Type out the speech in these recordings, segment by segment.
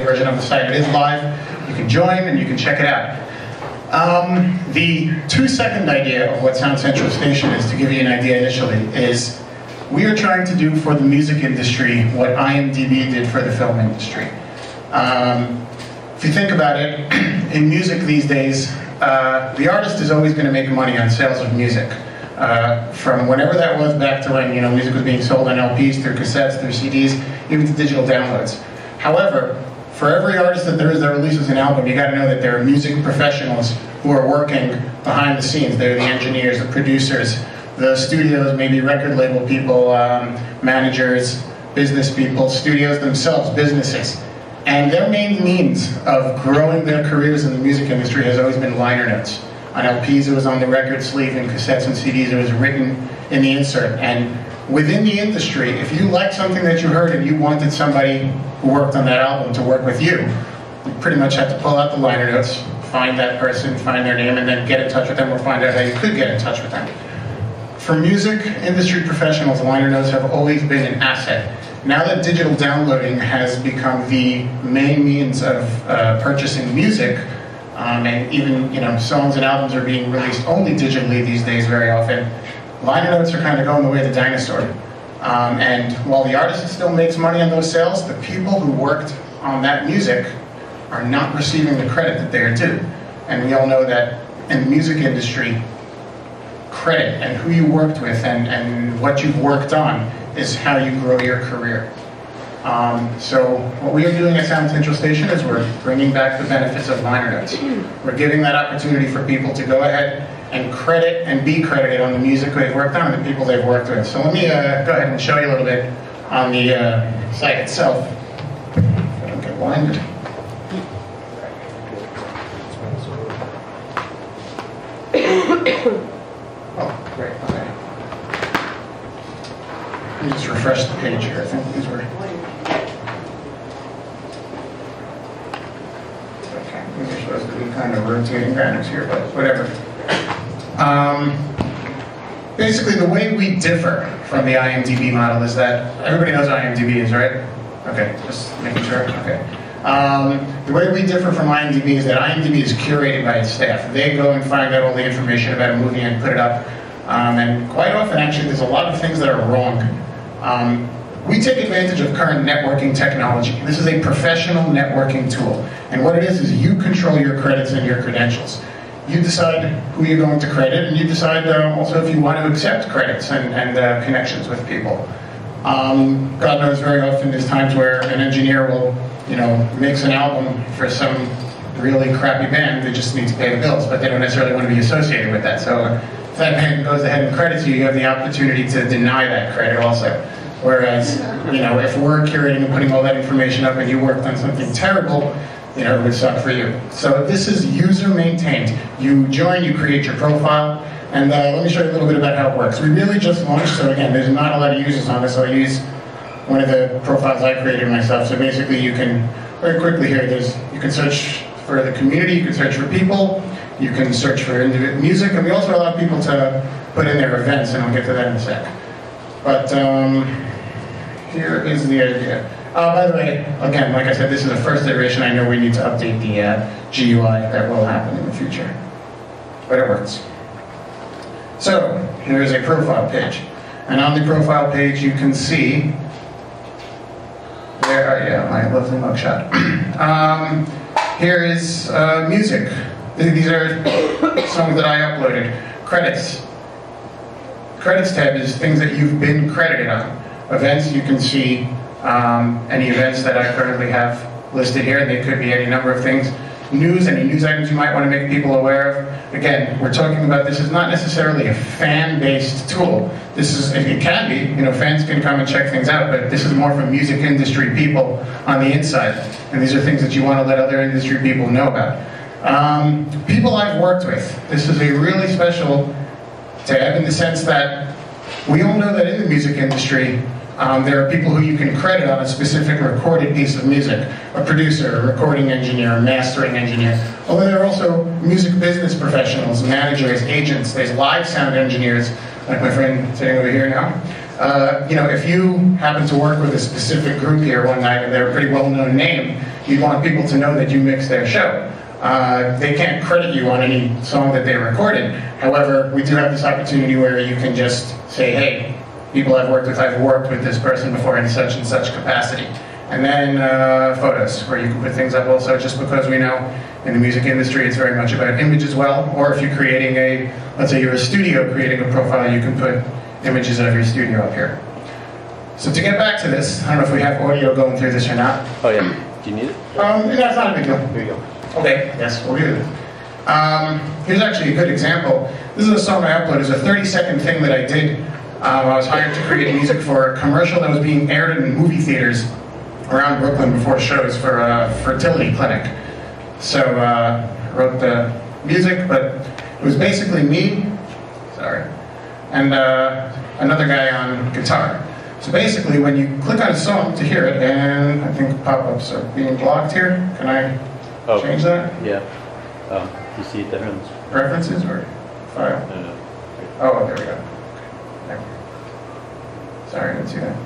version of the site. It is live. You can join and you can check it out. The 2-second idea of what Sound Central Station is, to give you an idea initially, is we are trying to do for the music industry what IMDb did for the film industry. If you think about it, in music these days, the artist is always going to make money on sales of music. From whenever that was back to when music was being sold on LPs, through cassettes, through CDs, even to digital downloads. However, for every artist that there is that releases an album, you got to know that there are music professionals who are working behind the scenes. They're the engineers, the producers, the studios, maybe record label people, managers, business people, studios themselves, businesses. And their main means of growing their careers in the music industry has always been liner notes. On LPs, it was on the record sleeve, and cassettes and CDs, it was written in the insert. And within the industry, if you liked something that you heard and you wanted somebody who worked on that album to work with you, you pretty much had to pull out the liner notes, find that person, find their name, and then get in touch with them or find out how you could get in touch with them. For music industry professionals, liner notes have always been an asset. Now that digital downloading has become the main means of purchasing music, and even songs and albums are being released only digitally these days very often, liner notes are kind of going the way of the dinosaur. And while the artist still makes money on those sales, the people who worked on that music are not receiving the credit that they are due. And we all know that in the music industry, credit and who you worked with and what you've worked on is how you grow your career. So what we are doing at Sound Central Station is we're bringing back the benefits of liner notes. We're giving that opportunity for people to go ahead and credit and be credited on the music they've worked on and the people they've worked with. So let me go ahead and show you a little bit on the site itself. If I don't get blinded. Oh, great, okay. Let me just refresh the page here. I think these were... Okay, these are supposed to be kind of rotating banners here, but whatever. Basically, the way we differ from the IMDb model is that... Everybody knows what IMDb is, right? Okay, just making sure, okay. The way we differ from IMDb is that IMDb is curated by its staff. They go and find out all the information about a movie and put it up. And quite often, actually, there's a lot of things that are wrong. We take advantage of current networking technology. This is a professional networking tool. And what it is you control your credits and your credentials. You decide who you're going to credit, and you decide also if you want to accept credits and connections with people. God knows very often there's times where an engineer will, makes an album for some really crappy band. They just need to pay the bills, but they don't necessarily want to be associated with that. So if that band goes ahead and credits you, you have the opportunity to deny that credit also. Whereas, if we're curating and putting all that information up and you worked on something terrible, it would suck for you. So this is user maintained. You join, you create your profile, and let me show you a little bit about how it works. We really just launched, so again, there's not a lot of users on this, so I use one of the profiles I created myself. So basically you can, very quickly here, you can search for the community, you can search for people, you can search for music, and we also allow people to put in their events, and I'll get to that in a sec. But here is the idea. By the way, again, like I said, this is the first iteration. I know we need to update the GUI. That will happen in the future. But it works. So, here is a profile page. And on the profile page, you can see... my lovely mugshot. Here is music. These are songs that I uploaded. Credits. Credits tab is things that you've been credited on. Events, you can see any events that I currently have listed here. They could be any number of things. News, any news items you might want to make people aware of. Again, we're talking about this is not necessarily a fan-based tool. This is, it can be, fans can come and check things out, but this is more for music industry people on the inside. And these are things that you want to let other industry people know about. People I've worked with. This is a really special tab in the sense that we all know that in the music industry, there are people who you can credit on a specific recorded piece of music. A producer, a recording engineer, a mastering engineer. Although there are also music business professionals, managers, agents, there's live sound engineers, like my friend sitting over here now. If you happen to work with a specific group here one night and they're a pretty well-known name, we want people to know that you mix their show. They can't credit you on any song that they recorded. However, we do have this opportunity where you can just say, hey, people I've worked with this person before in such and such capacity. And then photos, where you can put things up also, just because we know in the music industry it's very much about image as well. Or if you're creating let's say you're a studio creating a profile, you can put images of your studio up here. So to get back to this, I don't know if we have audio going through this or not. Oh yeah, do you need it? No, it's not a big deal. Here you go. Okay, yes, we'll do it. Here's actually a good example. This is a song I uploaded. It's a 30-second thing that I did. I was hired to create music for a commercial that was being aired in movie theaters around Brooklyn before shows for a fertility clinic. So I wrote the music, but it was basically me, and another guy on guitar. So basically, when you click on a song to hear it, and I think pop-ups are being blocked here. Can I change that? Yeah. You see it there? Preferences or file? No. Oh, there we go. Okay. Sorry, I didn't see that.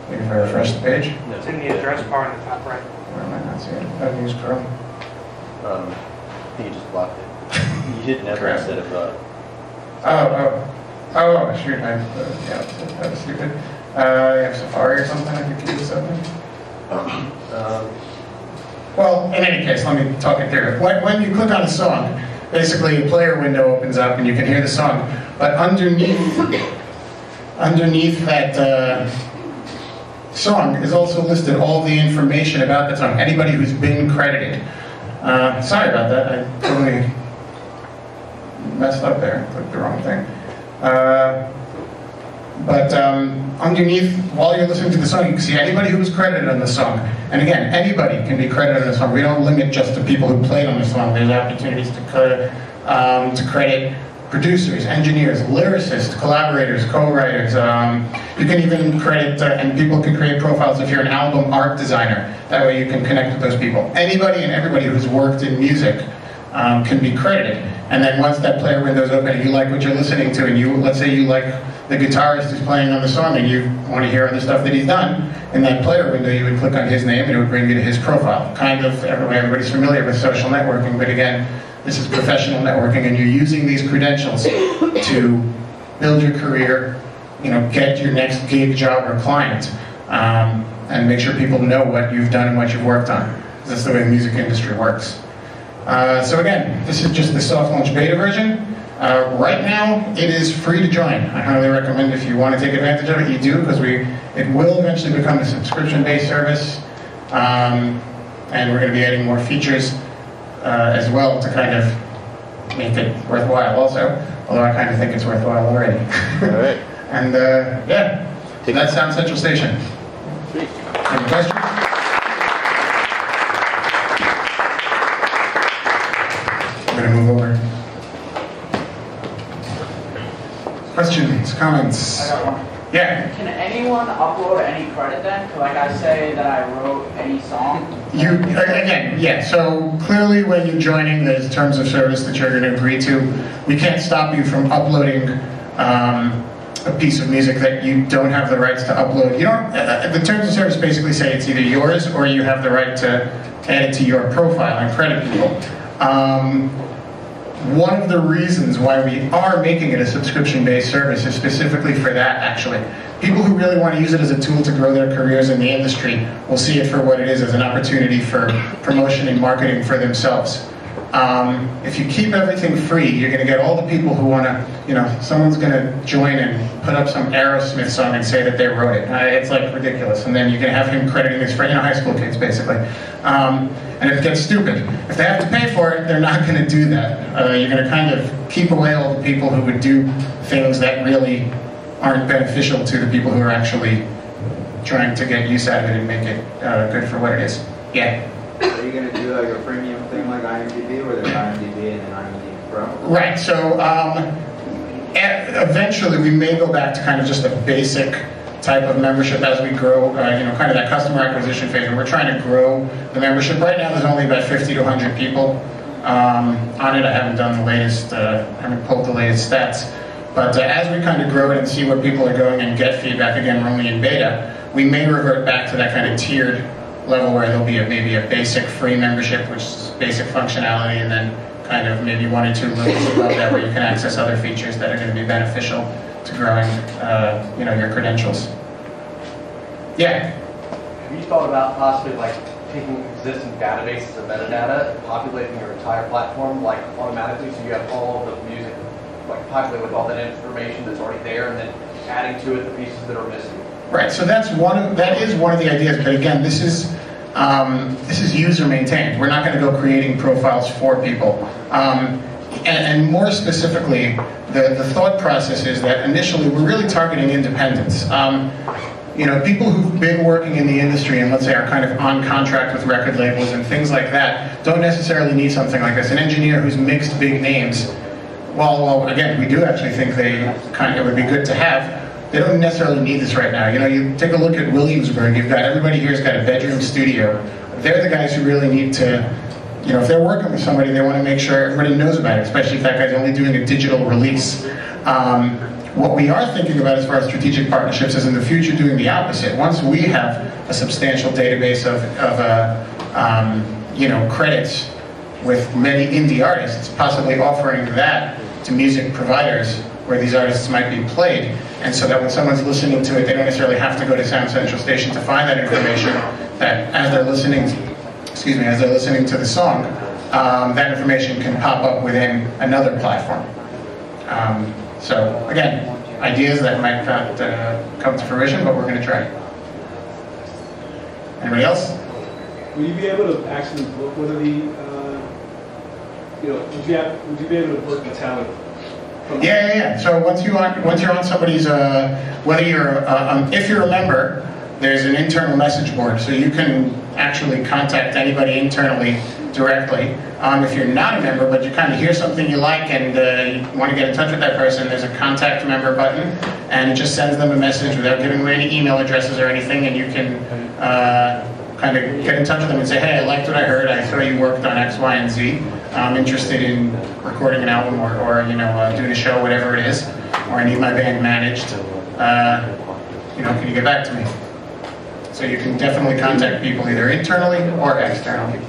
Maybe if I refresh the page? No. It's in the address bar in the top right. Where am I not seeing it? I haven't used Chrome. I think you just blocked it. You hit never Crap. instead of Oh, shoot, yeah, that was stupid. You have Safari or something, I could do something. Well, in any case, let me talk it through. When you click on a song, basically a player window opens up and you can hear the song, but underneath that song is also listed all the information about that song, anybody who's been credited. Sorry about that, I totally messed up there, clicked the wrong thing. But underneath, while you're listening to the song, you can see anybody who was credited on the song. And again, anybody can be credited on the song. We don't limit just to people who played on the song. There's opportunities to credit producers, engineers, lyricists, collaborators, co-writers. You can even credit, and people can create profiles if you're an album art designer. That way you can connect with those people. Anybody and everybody who's worked in music can be credited. And then once that player window is open and you like what you're listening to, and let's say you like the guitarist who's playing on the song and you want to hear other stuff that he's done, in that player window you would click on his name and it would bring you to his profile. Kind of, everybody's familiar with social networking, but again, this is professional networking and you're using these credentials to build your career, get your next gig, job, or client, and make sure people know what you've done and what you've worked on. That's the way the music industry works. So again, this is just the soft launch beta version. Right now, it is free to join. I highly recommend if you want to take advantage of it, you do, because it will eventually become a subscription-based service, and we're going to be adding more features as well to kind of make it worthwhile also, although I kind of think it's worthwhile already. All right. And yeah, so that's Sound Central Station. Sweet. Any questions? I'm going to move over. Questions, comments? I got one. Yeah. Can anyone upload any credit then? Like I say that I wrote any song? Again, yeah, so clearly when you're joining, there's terms of service that you're going to agree to. We can't stop you from uploading a piece of music that you don't have the rights to upload. You don't. The terms of service basically say it's either yours or you have the right to add it to your profile and credit people. One of the reasons why we are making it a subscription-based service is specifically for that, actually. People who really want to use it as a tool to grow their careers in the industry will see it for what it is, as an opportunity for promotion and marketing for themselves. If you keep everything free, you're going to get all the people who want to, someone's going to join and put up some Aerosmith song and say that they wrote it. It's like ridiculous. And then you're going to have him crediting his friend, high school kids, basically. And it gets stupid. If they have to pay for it, they're not going to do that. You're going to kind of keep away all the people who would do things that really aren't beneficial to the people who are actually trying to get use out of it and make it good for what it is. Yeah? Are you going to do like a premium thing like IMDb, where there's IMDb and then IMDb Pro? Right, so eventually we may go back to kind of just a basic type of membership as we grow, kind of that customer acquisition phase where we're trying to grow the membership. Right now there's only about 50 to 100 people on it. I haven't done the latest, I haven't pulled the latest stats. But as we kind of grow it and see where people are going and get feedback, again, we're only in beta, we may revert back to that kind of tiered level where there'll be maybe a basic free membership, which is basic functionality, and then kind of maybe 1 or 2 levels above that where you can access other features that are going to be beneficial to growing your credentials. Yeah? Have you thought about possibly like taking existing databases of metadata and populating your entire platform like automatically, so you have all of the music like populated with all that information that's already there, and then adding to it the pieces that are missing? Right. So that is one of the ideas. But again, this is user maintained. We're not going to go creating profiles for people. And more specifically, the thought process is that initially we're really targeting independents. People who've been working in the industry and let's say are kind of on contract with record labels and things like that don't necessarily need something like this. An engineer who's mixed big names, well, again, we do actually think it would be good to have. They don't necessarily need this right now. You take a look at Williamsburg, everybody here's got a bedroom studio. They're the guys who really need to, if they're working with somebody, they want to make sure everybody knows about it, especially if that guy's only doing a digital release. What we are thinking about as far as strategic partnerships is in the future doing the opposite. Once we have a substantial database of credits with many indie artists, possibly offering that to music providers where these artists might be played, and so that when someone's listening to it, they don't necessarily have to go to Sound Central Station to find that information, that as they're listening to the song, that information can pop up within another platform. So again, ideas that might not come to fruition, but we're going to try. Anybody else? Will you be able to actually book one of the, would you be able to book the talent? Yeah. So once you're on somebody's, whether you're, if you're a member, there's an internal message board, so you can actually contact anybody internally directly. If you're not a member, but you kind of hear something you like and you want to get in touch with that person, there's a contact member button, and it just sends them a message without giving away any email addresses or anything, and you can kind of get in touch with them and say, hey, I liked what I heard, I saw you worked on X, Y, and Z. I'm interested in recording an album or doing a show, whatever it is, or I need my band managed. Can you get back to me? So you can definitely contact people either internally or externally.